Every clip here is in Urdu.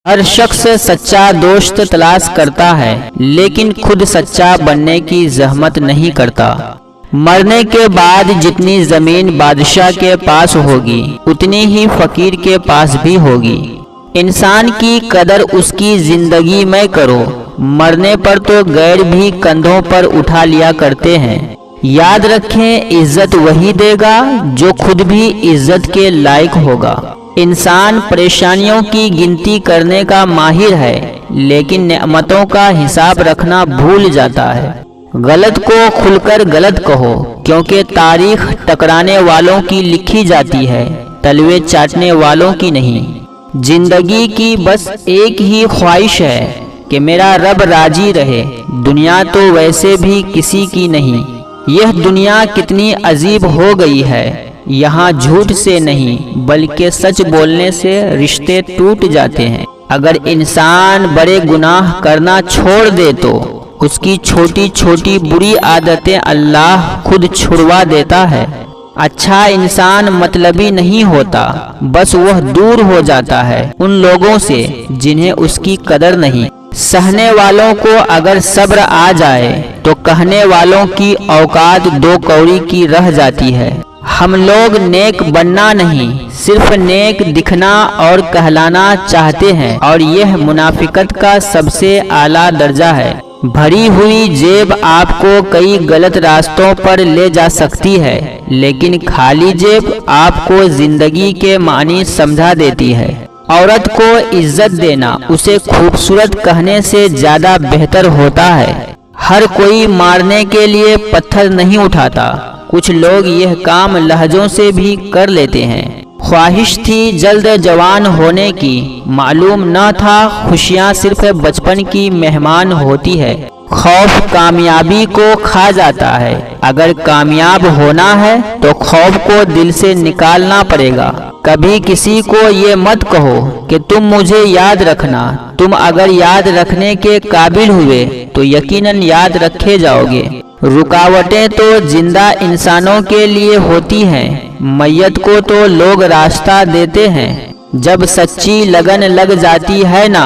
ہر شخص سچا دوست تلاش کرتا ہے لیکن خود سچا بننے کی زحمت نہیں کرتا۔ مرنے کے بعد جتنی زمین بادشاہ کے پاس ہوگی اتنی ہی فقیر کے پاس بھی ہوگی۔ انسان کی قدر اس کی زندگی میں کرو، مرنے پر تو غیر بھی کندھوں پر اٹھا لیا کرتے ہیں۔ یاد رکھیں، عزت وہی دے گا جو خود بھی عزت کے لائق ہوگا۔ انسان پریشانیوں کی گنتی کرنے کا ماہر ہے لیکن نعمتوں کا حساب رکھنا بھول جاتا ہے۔ غلط کو کھل کر غلط کہو، کیونکہ تاریخ ٹکرانے والوں کی لکھی جاتی ہے، تلوے چاٹنے والوں کی نہیں۔ زندگی کی بس ایک ہی خواہش ہے کہ میرا رب راضی رہے، دنیا تو ویسے بھی کسی کی نہیں۔ یہ دنیا کتنی عجیب ہو گئی ہے، یہاں جھوٹ سے نہیں بلکہ سچ بولنے سے رشتے ٹوٹ جاتے ہیں۔ اگر انسان بڑے گناہ کرنا چھوڑ دے تو اس کی چھوٹی چھوٹی بری عادتیں اللہ خود چھڑوا دیتا ہے۔ اچھا انسان مطلبی نہیں ہوتا، بس وہ دور ہو جاتا ہے ان لوگوں سے جنہیں اس کی قدر نہیں۔ سہنے والوں کو اگر صبر آ جائے تو کہنے والوں کی اوقات دو کوڑی کی رہ جاتی ہے۔ ہم لوگ نیک بننا نہیں، صرف نیک دکھنا اور کہلانا چاہتے ہیں، اور یہ منافقت کا سب سے اعلیٰ درجہ ہے۔ بھری ہوئی جیب آپ کو کئی غلط راستوں پر لے جا سکتی ہے، لیکن خالی جیب آپ کو زندگی کے معنی سمجھا دیتی ہے۔ عورت کو عزت دینا اسے خوبصورت کہنے سے زیادہ بہتر ہوتا ہے۔ ہر کوئی مارنے کے لیے پتھر نہیں اٹھاتا، کچھ لوگ یہ کام لہجوں سے بھی کر لیتے ہیں۔ خواہش تھی جلد جوان ہونے کی، معلوم نہ تھا خوشیاں صرف بچپن کی مہمان ہوتی ہے۔ خوف کامیابی کو کھا جاتا ہے، اگر کامیاب ہونا ہے تو خوف کو دل سے نکالنا پڑے گا۔ کبھی کسی کو یہ مت کہو کہ تم مجھے یاد رکھنا، تم اگر یاد رکھنے کے قابل ہوئے تو یقیناً یاد رکھے جاؤ گے۔ رکاوٹیں تو زندہ انسانوں کے لیے ہوتی ہیں، میت کو تو لوگ راستہ دیتے ہیں۔ جب سچی لگن لگ جاتی ہے نا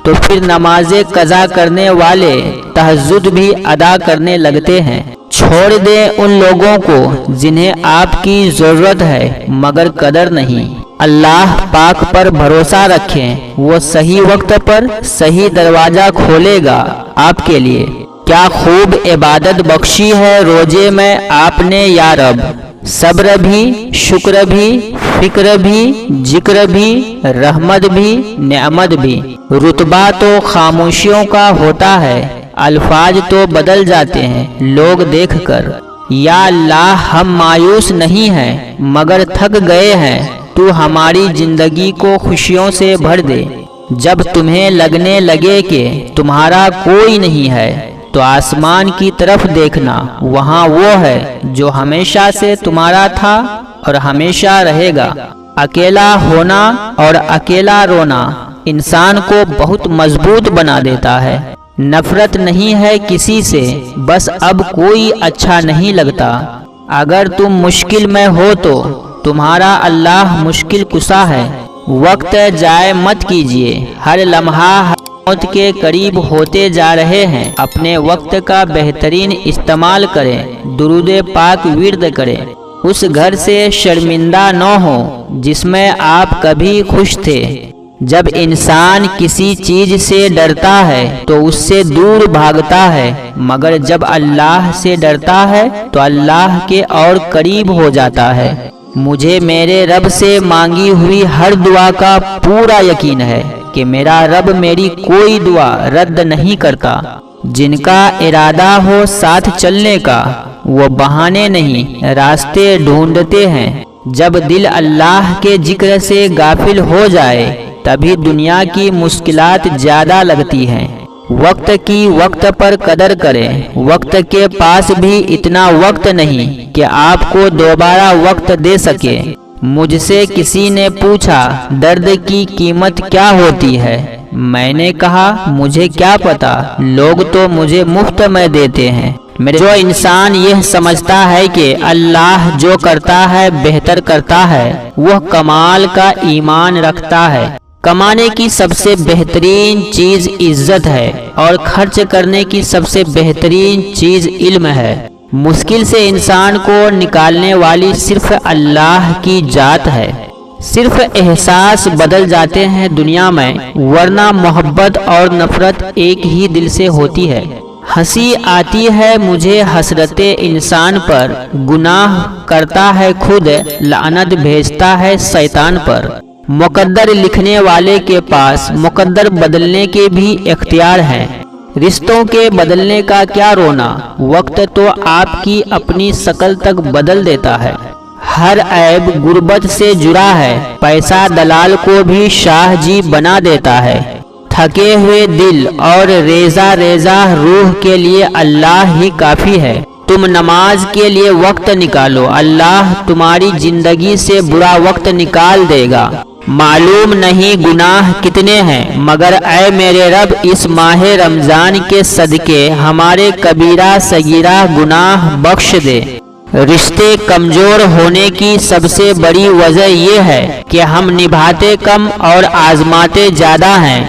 تو پھر نماز قضا کرنے والے تہجد بھی ادا کرنے لگتے ہیں۔ چھوڑ دیں ان لوگوں کو جنہیں آپ کی ضرورت ہے مگر قدر نہیں۔ اللہ پاک پر بھروسہ رکھیں، وہ صحیح وقت پر صحیح دروازہ کھولے گا آپ کے لیے۔ کیا خوب عبادت بخشی ہے روزے میں آپ نے یا رب، صبر بھی، شکر بھی، فکر بھی، ذکر بھی، رحمت بھی، نعمت بھی۔ رتبہ تو خاموشیوں کا ہوتا ہے، الفاظ تو بدل جاتے ہیں لوگ دیکھ کر۔ یا اللہ ہم مایوس نہیں ہیں مگر تھک گئے ہیں، تو ہماری زندگی کو خوشیوں سے بھر دے۔ جب تمہیں لگنے لگے کہ تمہارا کوئی نہیں ہے تو آسمان کی طرف دیکھنا، وہاں وہ ہے جو ہمیشہ سے تمہارا تھا اور ہمیشہ رہے گا۔ اکیلا ہونا اور اکیلا رونا انسان کو بہت مضبوط بنا دیتا ہے۔ نفرت نہیں ہے کسی سے، بس اب کوئی اچھا نہیں لگتا۔ اگر تم مشکل میں ہو تو تمہارا اللہ مشکل کشا ہے۔ وقت ضائع مت کیجیے، ہر لمحہ موت کے قریب ہوتے جا رہے ہیں۔ اپنے وقت کا بہترین استعمال کریں، درود پاک ورد کریں۔ اس گھر سے شرمندہ نہ ہو جس میں آپ کبھی خوش تھے۔ جب انسان کسی چیز سے ڈرتا ہے تو اس سے دور بھاگتا ہے، مگر جب اللہ سے ڈرتا ہے تو اللہ کے اور قریب ہو جاتا ہے۔ مجھے میرے رب سے مانگی ہوئی ہر دعا کا پورا یقین ہے کہ میرا رب میری کوئی دعا رد نہیں کرتا۔ جن کا ارادہ ہو ساتھ چلنے کا وہ بہانے نہیں راستے ڈھونڈتے ہیں۔ جب دل اللہ کے ذکر سے غافل ہو جائے تبھی دنیا کی مشکلات زیادہ لگتی ہیں۔ وقت کی وقت پر قدر کریں، وقت کے پاس بھی اتنا وقت نہیں کہ آپ کو دوبارہ وقت دے سکے۔ مجھ سے کسی نے پوچھا درد کی قیمت کیا ہوتی ہے، میں نے کہا مجھے کیا پتا، لوگ تو مجھے مفت میں دیتے ہیں۔ جو انسان یہ سمجھتا ہے کہ اللہ جو کرتا ہے بہتر کرتا ہے، وہ کمال کا ایمان رکھتا ہے۔ کمانے کی سب سے بہترین چیز عزت ہے اور خرچ کرنے کی سب سے بہترین چیز علم ہے۔ مشکل سے انسان کو نکالنے والی صرف اللہ کی ذات ہے۔ صرف احساس بدل جاتے ہیں دنیا میں، ورنہ محبت اور نفرت ایک ہی دل سے ہوتی ہے۔ ہنسی آتی ہے مجھے حسرت انسان پر، گناہ کرتا ہے خود، لعنت بھیجتا ہے شیطان پر۔ مقدر لکھنے والے کے پاس مقدر بدلنے کے بھی اختیار ہیں۔ رشتوں کے بدلنے کا کیا رونا، وقت تو آپ کی اپنی شکل تک بدل دیتا ہے۔ ہر عیب غربت سے جڑا ہے، پیسہ دلال کو بھی شاہ جی بنا دیتا ہے۔ تھکے ہوئے دل اور ریزہ ریزہ روح کے لیے اللہ ہی کافی ہے۔ تم نماز کے لیے وقت نکالو، اللہ تمہاری زندگی سے برا وقت نکال دے گا۔ معلوم نہیں گناہ کتنے ہیں، مگر اے میرے رب اس ماہ رمضان کے صدقے ہمارے کبیرہ صغیرہ گناہ بخش دے۔ رشتے کمزور ہونے کی سب سے بڑی وجہ یہ ہے کہ ہم نبھاتے کم اور آزماتے زیادہ ہیں۔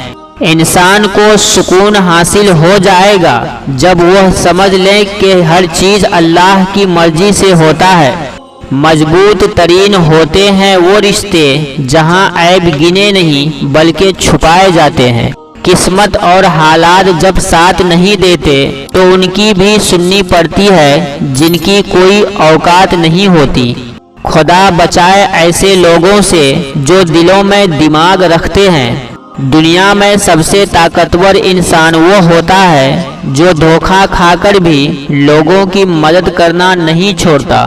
انسان کو سکون حاصل ہو جائے گا جب وہ سمجھ لے کہ ہر چیز اللہ کی مرضی سے ہوتا ہے۔ مضبوط ترین ہوتے ہیں وہ رشتے جہاں عیب گنے نہیں بلکہ چھپائے جاتے ہیں۔ قسمت اور حالات جب ساتھ نہیں دیتے تو ان کی بھی سننی پڑتی ہے جن کی کوئی اوقات نہیں ہوتی۔ خدا بچائے ایسے لوگوں سے جو دلوں میں دماغ رکھتے ہیں۔ دنیا میں سب سے طاقتور انسان وہ ہوتا ہے جو دھوکہ کھا کر بھی لوگوں کی مدد کرنا نہیں چھوڑتا۔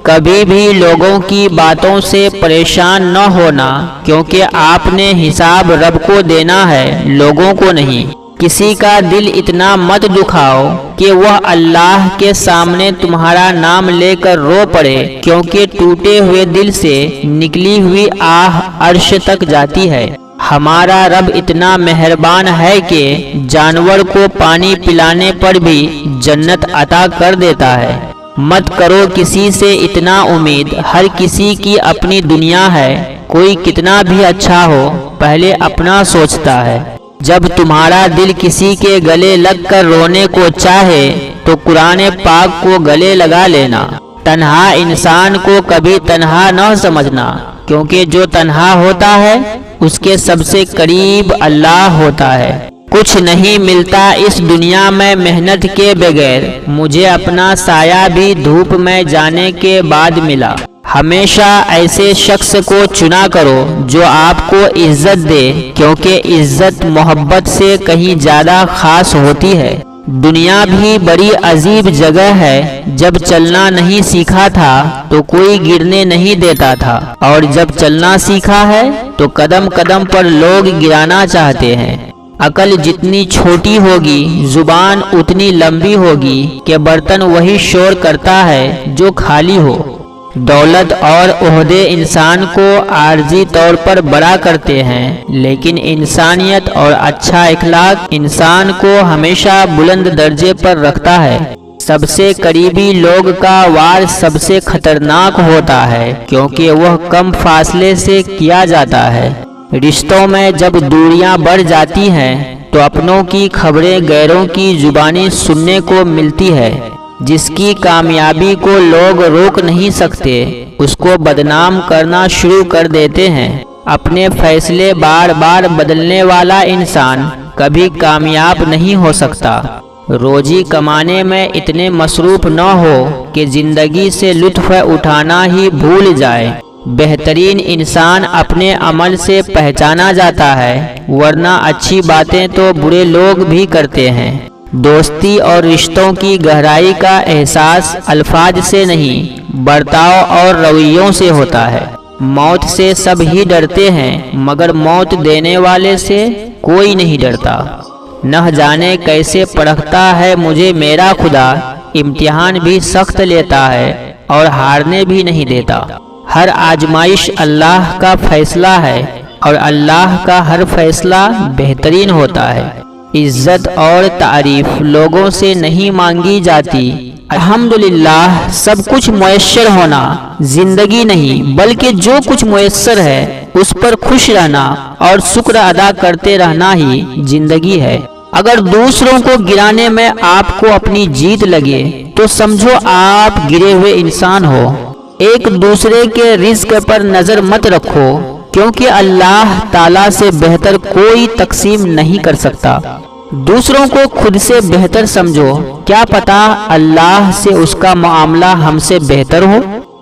کبھی بھی لوگوں کی باتوں سے پریشان نہ ہونا، کیونکہ آپ نے حساب رب کو دینا ہے، لوگوں کو نہیں۔ کسی کا دل اتنا مت دکھاؤ کہ وہ اللہ کے سامنے تمہارا نام لے کر رو پڑے، کیونکہ ٹوٹے ہوئے دل سے نکلی ہوئی آہ عرش تک جاتی ہے۔ ہمارا رب اتنا مہربان ہے کہ جانور کو پانی پلانے پر بھی جنت عطا کر دیتا ہے۔ مت کرو کسی سے اتنا امید، ہر کسی کی اپنی دنیا ہے۔ کوئی کتنا بھی اچھا ہو پہلے اپنا سوچتا ہے۔ جب تمہارا دل کسی کے گلے لگ کر رونے کو چاہے تو قرآن پاک کو گلے لگا لینا۔ تنہا انسان کو کبھی تنہا نہ سمجھنا، کیونکہ جو تنہا ہوتا ہے اس کے سب سے قریب اللہ ہوتا ہے۔ کچھ نہیں ملتا اس دنیا میں محنت کے بغیر، مجھے اپنا سایہ بھی دھوپ میں جانے کے بعد ملا۔ ہمیشہ ایسے شخص کو چنا کرو جو آپ کو عزت دے، کیونکہ عزت محبت سے کہیں زیادہ خاص ہوتی ہے۔ دنیا بھی بڑی عجیب جگہ ہے، جب چلنا نہیں سیکھا تھا تو کوئی گرنے نہیں دیتا تھا، اور جب چلنا سیکھا ہے تو قدم قدم پر لوگ گرانا چاہتے ہیں۔ عقل جتنی چھوٹی ہوگی زبان اتنی لمبی ہوگی کہ برتن وہی شور کرتا ہے جو خالی ہو۔ دولت اور عہدے انسان کو عارضی طور پر بڑا کرتے ہیں، لیکن انسانیت اور اچھا اخلاق انسان کو ہمیشہ بلند درجے پر رکھتا ہے۔ سب سے قریبی لوگ کا وار سب سے خطرناک ہوتا ہے، کیونکہ وہ کم فاصلے سے کیا جاتا ہے۔ رشتوں میں جب دوریاں بڑھ جاتی ہیں تو اپنوں کی خبریں غیروں کی زبانی سننے کو ملتی ہے۔ جس کی کامیابی کو لوگ روک نہیں سکتے اس کو بدنام کرنا شروع کر دیتے ہیں۔ اپنے فیصلے بار بار بدلنے والا انسان کبھی کامیاب نہیں ہو سکتا۔ روزی کمانے میں اتنے مصروف نہ ہو کہ زندگی سے لطف اٹھانا ہی بھول جائے۔ بہترین انسان اپنے عمل سے پہچانا جاتا ہے، ورنہ اچھی باتیں تو برے لوگ بھی کرتے ہیں۔ دوستی اور رشتوں کی گہرائی کا احساس الفاظ سے نہیں، برتاؤ اور رویوں سے ہوتا ہے۔ موت سے سب ہی ڈرتے ہیں، مگر موت دینے والے سے کوئی نہیں ڈرتا۔ نہ جانے کیسے پرکھتا ہے مجھے میرا خدا، امتحان بھی سخت لیتا ہے اور ہارنے بھی نہیں دیتا۔ ہر آزمائش اللہ کا فیصلہ ہے اور اللہ کا ہر فیصلہ بہترین ہوتا ہے۔ عزت اور تعریف لوگوں سے نہیں مانگی جاتی۔ الحمدللہ سب کچھ میسر ہونا زندگی نہیں بلکہ جو کچھ میسر ہے اس پر خوش رہنا اور شکر ادا کرتے رہنا ہی زندگی ہے۔ اگر دوسروں کو گرانے میں آپ کو اپنی جیت لگے تو سمجھو آپ گرے ہوئے انسان ہو۔ ایک دوسرے کے رزق پر نظر مت رکھو، کیونکہ اللہ تعالیٰ سے بہتر کوئی تقسیم نہیں کر سکتا۔ دوسروں کو خود سے بہتر سمجھو، کیا پتا اللہ سے اس کا معاملہ ہم سے بہتر ہو۔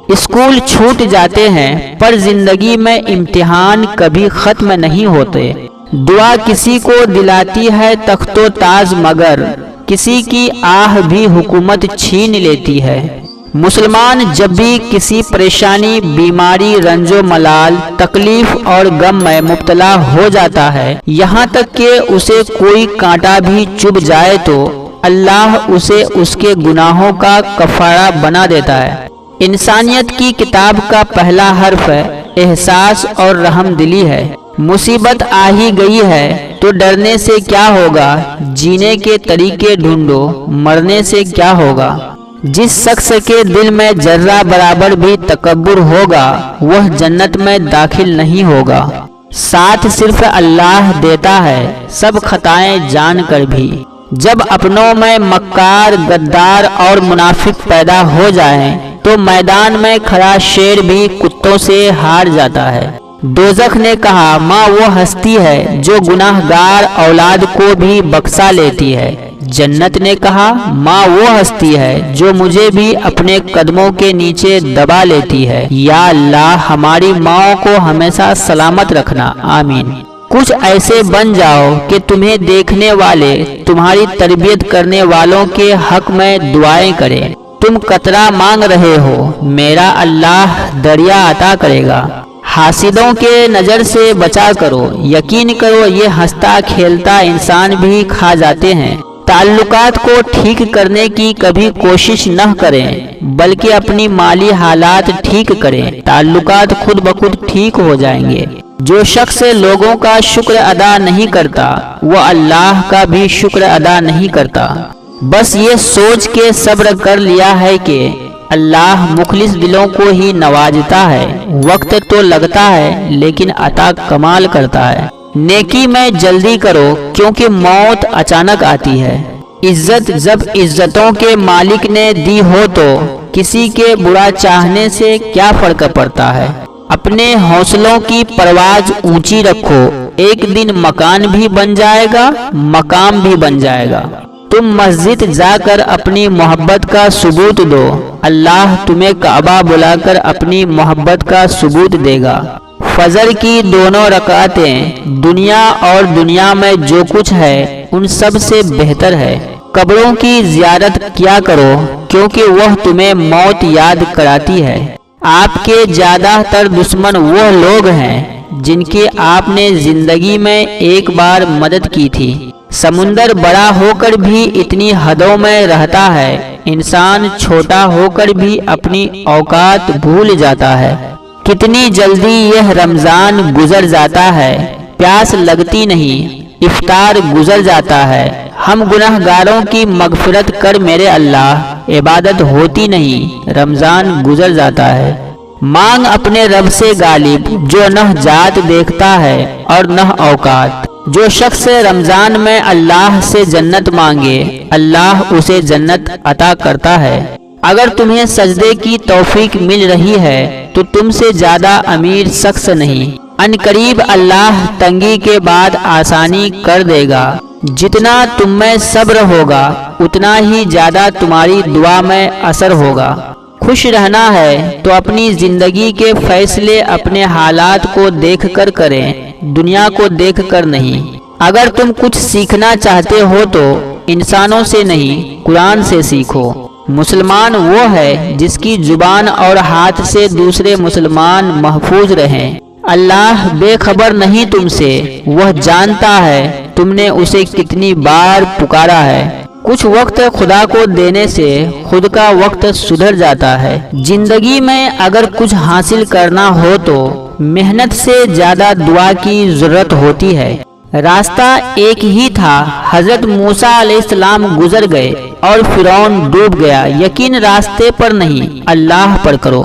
اسکول چھوٹ جاتے ہیں پر زندگی میں امتحان کبھی ختم نہیں ہوتے۔ دعا کسی کو دلاتی ہے تخت و تاج، مگر کسی کی آہ بھی حکومت چھین لیتی ہے۔ مسلمان جب بھی کسی پریشانی، بیماری، رنج و ملال، تکلیف اور غم میں مبتلا ہو جاتا ہے، یہاں تک کہ اسے کوئی کانٹا بھی چبھ جائے تو اللہ اسے اس کے گناہوں کا کفارہ بنا دیتا ہے۔ انسانیت کی کتاب کا پہلا حرف احساس اور رحم دلی ہے۔ مصیبت آ ہی گئی ہے تو ڈرنے سے کیا ہوگا، جینے کے طریقے ڈھونڈو، مرنے سے کیا ہوگا۔ جس شخص کے دل میں ذرہ برابر بھی تکبر ہوگا وہ جنت میں داخل نہیں ہوگا۔ ساتھ صرف اللہ دیتا ہے، سب خطائیں جان کر بھی۔ جب اپنوں میں مکار، غدار اور منافق پیدا ہو جائیں تو میدان میں کھڑا شیر بھی کتوں سے ہار جاتا ہے۔ دوزخ نے کہا ماں وہ ہستی ہے جو گناہ گار اولاد کو بھی بخشا لیتی ہے۔ جنت نے کہا ماں وہ ہستی ہے جو مجھے بھی اپنے قدموں کے نیچے دبا لیتی ہے۔ یا اللہ ہماری ماں کو ہمیشہ سلامت رکھنا، آمین۔ کچھ ایسے بن جاؤ کہ تمہیں دیکھنے والے تمہاری تربیت کرنے والوں کے حق میں دعائیں کریں۔ تم قطرہ مانگ رہے ہو، میرا اللہ دریا عطا کرے گا۔ حاسدوں کے نظر سے بچا کرو، یقین کرو یہ ہنستا کھیلتا انسان بھی کھا جاتے ہیں۔ تعلقات کو ٹھیک کرنے کی کبھی کوشش نہ کریں، بلکہ اپنی مالی حالات ٹھیک کریں، تعلقات خود بخود ٹھیک ہو جائیں گے۔ جو شخص لوگوں کا شکر ادا نہیں کرتا وہ اللہ کا بھی شکر ادا نہیں کرتا۔ بس یہ سوچ کے صبر کر لیا ہے کہ اللہ مخلص دلوں کو ہی نوازتا ہے، وقت تو لگتا ہے لیکن عطا کمال کرتا ہے۔ نیکی میں جلدی کرو کیونکہ موت اچانک آتی ہے۔ عزت جب عزتوں کے مالک نے دی ہو تو کسی کے برا چاہنے سے کیا فرق پڑتا ہے۔ اپنے حوصلوں کی پرواز اونچی رکھو، ایک دن مکان بھی بن جائے گا، مقام بھی بن جائے گا۔ تم مسجد جا کر اپنی محبت کا ثبوت دو، اللہ تمہیں کعبہ بلا کر اپنی محبت کا ثبوت دے گا۔ فجر کی دونوں رکعتیں دنیا اور دنیا میں جو کچھ ہے ان سب سے بہتر ہے۔ قبروں کی زیارت کیا کرو کیونکہ وہ تمہیں موت یاد کراتی ہے۔ آپ کے زیادہ تر دشمن وہ لوگ ہیں جن کی آپ نے زندگی میں ایک بار مدد کی تھی۔ سمندر بڑا ہو کر بھی اتنی حدوں میں رہتا ہے، انسان چھوٹا ہو کر بھی اپنی اوقات بھول جاتا ہے۔ کتنی جلدی یہ رمضان گزر جاتا ہے، پیاس لگتی نہیں، افطار گزر جاتا ہے۔ ہم گناہ گاروں کی مغفرت کر میرے اللہ، عبادت ہوتی نہیں، رمضان گزر جاتا ہے۔ مانگ اپنے رب سے غالب جو نہ ذات دیکھتا ہے اور نہ اوقات۔ جو شخص رمضان میں اللہ سے جنت مانگے اللہ اسے جنت عطا کرتا ہے۔ اگر تمہیں سجدے کی توفیق مل رہی ہے تو تم سے زیادہ امیر شخص نہیں۔ ان قریب اللہ تنگی کے بعد آسانی کر دے گا۔ جتنا تم میں صبر ہوگا اتنا ہی زیادہ تمہاری دعا میں اثر ہوگا۔ خوش رہنا ہے تو اپنی زندگی کے فیصلے اپنے حالات کو دیکھ کر کریں، دنیا کو دیکھ کر نہیں۔ اگر تم کچھ سیکھنا چاہتے ہو تو انسانوں سے نہیں، قرآن سے سیکھو۔ مسلمان وہ ہے جس کی زبان اور ہاتھ سے دوسرے مسلمان محفوظ رہیں۔ اللہ بے خبر نہیں تم سے، وہ جانتا ہے تم نے اسے کتنی بار پکارا ہے۔ کچھ وقت خدا کو دینے سے خود کا وقت سدھر جاتا ہے۔ زندگی میں اگر کچھ حاصل کرنا ہو تو محنت سے زیادہ دعا کی ضرورت ہوتی ہے۔ راستہ ایک ہی تھا، حضرت موسیٰ علیہ السلام گزر گئے اور فرعون ڈوب گیا۔ یقین راستے پر نہیں، اللہ پر کرو۔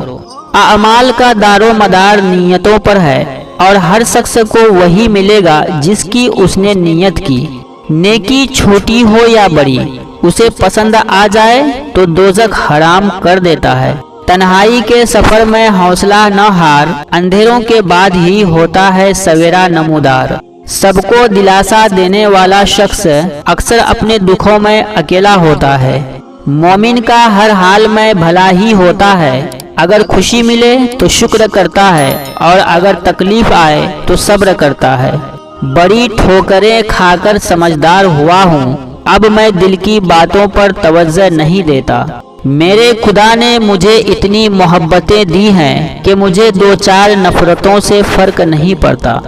اعمال کا دار و مدار نیتوں پر ہے۔ اور ہر شخص کو وہی ملے گا جس کی اس نے نیت کی۔ نیکی چھوٹی ہو یا بڑی، اسے پسند آ جائے تو دوزخ حرام کر دیتا ہے۔ تنہائی کے سفر میں حوصلہ نہ ہار، اندھیروں کے بعد ہی ہوتا ہے سویرا نمودار۔ سب کو دلاسا دینے والا شخص اکثر اپنے دکھوں میں اکیلا ہوتا ہے۔ مومن کا ہر حال میں بھلا ہی ہوتا ہے، اگر خوشی ملے تو شکر کرتا ہے اور اگر تکلیف آئے تو صبر کرتا ہے۔ بڑی ٹھوکریں کھا کر سمجھدار ہوا ہوں، اب میں دل کی باتوں پر توجہ نہیں دیتا۔ میرے خدا نے مجھے اتنی محبتیں دی ہیں کہ مجھے دو چار نفرتوں سے فرق نہیں پڑتا۔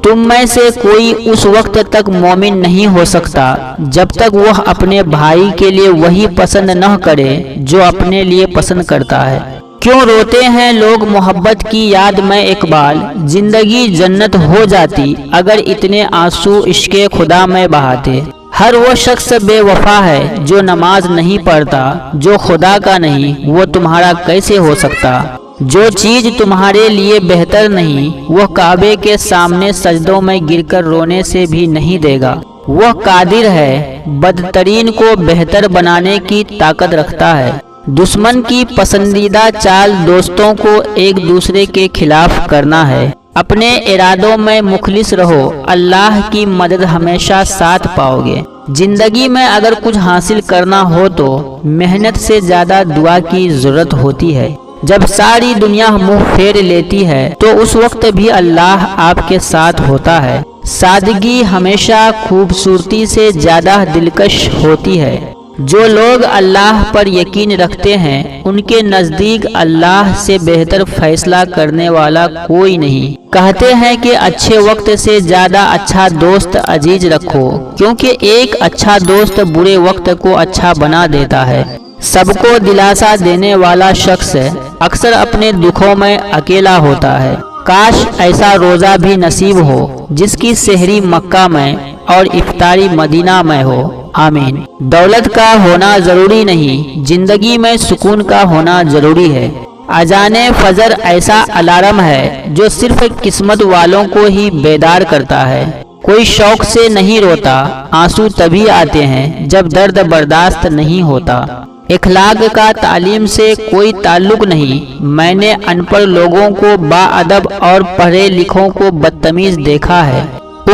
تم میں سے کوئی اس وقت تک مومن نہیں ہو سکتا جب تک وہ اپنے بھائی کے لیے وہی پسند نہ کرے جو اپنے لیے پسند کرتا ہے۔ کیوں روتے ہیں لوگ محبت کی یاد میں اقبال، زندگی جنت ہو جاتی اگر اتنے آنسو عشق خدا میں بہاتے۔ ہر وہ شخص بے وفا ہے جو نماز نہیں پڑھتا، جو خدا کا نہیں وہ تمہارا کیسے ہو سکتا؟ جو چیز تمہارے لیے بہتر نہیں وہ کعبے کے سامنے سجدوں میں گر کر رونے سے بھی نہیں دے گا۔ وہ قادر ہے بدترین کو بہتر بنانے کی طاقت رکھتا ہے۔ دشمن کی پسندیدہ چال دوستوں کو ایک دوسرے کے خلاف کرنا ہے۔ اپنے ارادوں میں مخلص رہو، اللہ کی مدد ہمیشہ ساتھ پاؤ گے۔ زندگی میں اگر کچھ حاصل کرنا ہو تو محنت سے زیادہ دعا کی ضرورت ہوتی ہے۔ جب ساری دنیا منہ پھیر لیتی ہے تو اس وقت بھی اللہ آپ کے ساتھ ہوتا ہے۔ سادگی ہمیشہ خوبصورتی سے زیادہ دلکش ہوتی ہے۔ جو لوگ اللہ پر یقین رکھتے ہیں ان کے نزدیک اللہ سے بہتر فیصلہ کرنے والا کوئی نہیں۔ کہتے ہیں کہ اچھے وقت سے زیادہ اچھا دوست عزیز رکھو، کیونکہ ایک اچھا دوست برے وقت کو اچھا بنا دیتا ہے۔ سب کو دلاسا دینے والا شخص اکثر اپنے دکھوں میں اکیلا ہوتا ہے۔ کاش ایسا روزہ بھی نصیب ہو جس کی سحری مکہ میں اور افطاری مدینہ میں ہو۔ آمین۔ دولت کا ہونا ضروری نہیں، زندگی میں سکون کا ہونا ضروری ہے۔ اذان فجر ایسا الارم ہے جو صرف قسمت والوں کو ہی بیدار کرتا ہے۔ کوئی شوق سے نہیں روتا، آنسو تبھی آتے ہیں جب درد برداشت نہیں ہوتا۔ اخلاق کا تعلیم سے کوئی تعلق نہیں، میں نے ان پڑھ لوگوں کو با ادب اور پڑھے لکھوں کو بدتمیز دیکھا ہے۔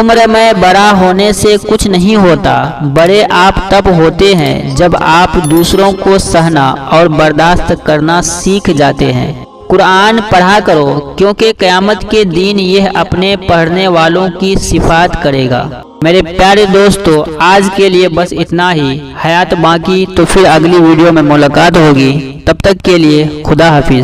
عمر میں بڑا ہونے سے کچھ نہیں ہوتا، بڑے آپ تب ہوتے ہیں جب آپ دوسروں کو سہنا اور برداشت کرنا سیکھ جاتے ہیں۔ قرآن پڑھا کرو کیونکہ قیامت کے دن یہ اپنے پڑھنے والوں کی صفات کرے گا۔ میرے پیارے دوستو، آج کے لیے بس اتنا ہی، حیات باقی تو پھر اگلی ویڈیو میں ملاقات ہوگی، تب تک کے لیے خدا حافظ۔